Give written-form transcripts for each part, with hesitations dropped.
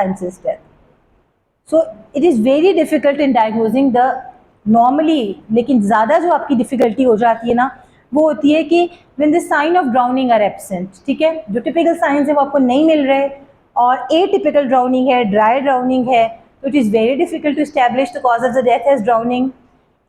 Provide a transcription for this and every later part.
Chances death. So it is very difficult in diagnosing the normally, लेकिन ज़्यादा जो आपकी डिफिकल्टी हो जाती है ना वो होती है कि when the sign of drowning are absent. ठीक है, जो टिपिकल साइंस है वो आपको नहीं मिल रहे और एटिपिकल ड्राउनिंग है, ड्राई ड्राउनिंग है, तो it is very difficult to establish the cause of the death as drowning.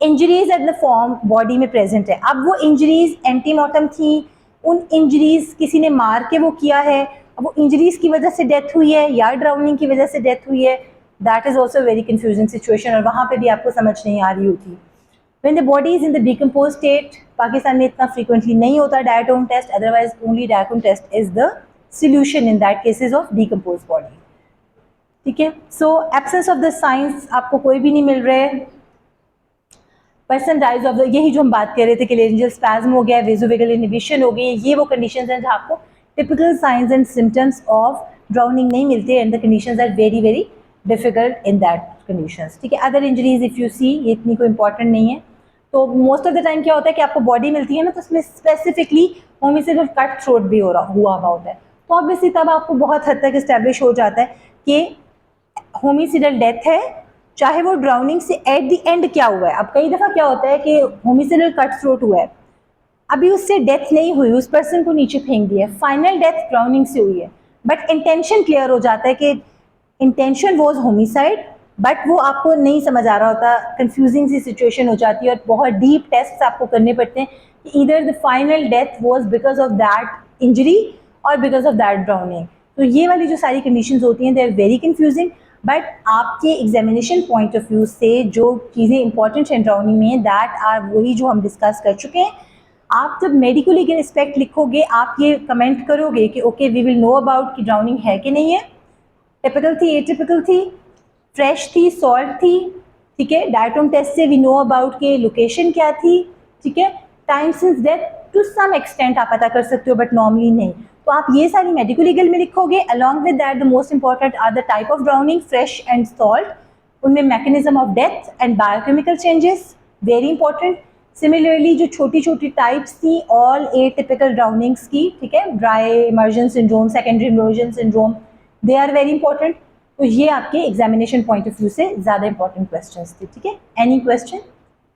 Injuries at the form body में प्रेजेंट है. अब वो इंजरीज एंटीमॉर्टम थी, उन इंजरीज किसी ने मार के वो किया है, अब वो इंजरीज की वजह से डेथ हुई है या ड्राउनिंग की वजह से डेथ हुई है, that is also very confusing situation और वहाँ पे भी आपको समझ नहीं आ रही होती. When the body is in the decomposed state, Pakistan में इतना frequently नहीं होता diatome test, otherwise only diatome test is the solution in that cases of decomposed body. ठीक है, so absence of the signs आपको कोई भी नहीं मिल रहे. पर्सन डाइज ऑफ द, यही जो हम बात कर रहे थे कि लेरिंजियल स्पैज्म हो गया, वेसोवेगल इनहिबिशन हो गई, ये वो कंडीशंस हैं जहाँ आपको typical signs and symptoms of drowning नहीं मिलते and the conditions are very very difficult in that conditions. ठीक है, other injuries if you see, ये इतनी कोई इंपॉर्टेंट नहीं है. तो मोस्ट ऑफ द टाइम क्या होता है कि आपको बॉडी मिलती है ना, तो उसमें स्पेसिफिकली होमिसाइडल कट थ्रोट भी हुआ होता है, तो ऑब्वियसली तब आपको बहुत हद तक इस्टेब्लिश हो जाता है कि होमिसाइडल डेथ है, चाहे वो ड्राउनिंग से एट द एंड क्या हुआ है. अब कई दफ़ा क्या होता है कि होमिसाइडल कट थ्रोट हुआ है, अभी उससे डेथ नहीं हुई, उस पर्सन को नीचे फेंक दिया, फाइनल डेथ ड्राउनिंग से हुई है, बट इंटेंशन क्लियर हो जाता है कि इंटेंशन वॉज होमिसाइड, बट वो आपको नहीं समझ आ रहा होता, कंफ्यूजिंग सी सिचुएशन हो जाती है और बहुत डीप टेस्ट आपको करने पड़ते हैं कि इधर the final death was because of that injury और बिकॉज ऑफ दैट ड्राउनिंग. तो ये वाली जो सारी कंडीशंस होती हैं they are very confusing, but आपके एग्जामिनेशन पॉइंट ऑफ व्यू से जो चीज़ें इंपॉर्टेंट हैं ड्राउनिंग में, दैट आर वही जो हम डिस्कस कर चुके हैं. आप जब मेडिको लीगल एस्पेक्ट लिखोगे, आप ये कमेंट करोगे कि okay we will know about कि ड्राउनिंग है कि नहीं है, टिपिकल थी, एटिपिकल थी, फ्रेश थी, सॉल्ट थी. ठीक है, डायटोम टेस्ट से वी नो अबाउट के लोकेशन क्या थी. ठीक है, time since death to some extent आप पता कर सकते हो बट नॉर्मली नहीं. तो आप ये सारी मेडिको लीगल में लिखोगे. Along with that the most important are the type of drowning, fresh and salt, उनमें mechanism of death and biochemical changes, very important. Similarly जो छोटी छोटी टाइप्स थी ऑल एटिपिकल ड्राउनिंग्स की, ठीक है, dry immersion syndrome, secondary immersion syndrome, they are very important. तो ये आपके एग्जामिनेशन पॉइंट ऑफ व्यू से ज़्यादा इंपॉर्टेंट क्वेश्चंस थे. ठीक है, एनी क्वेश्चन?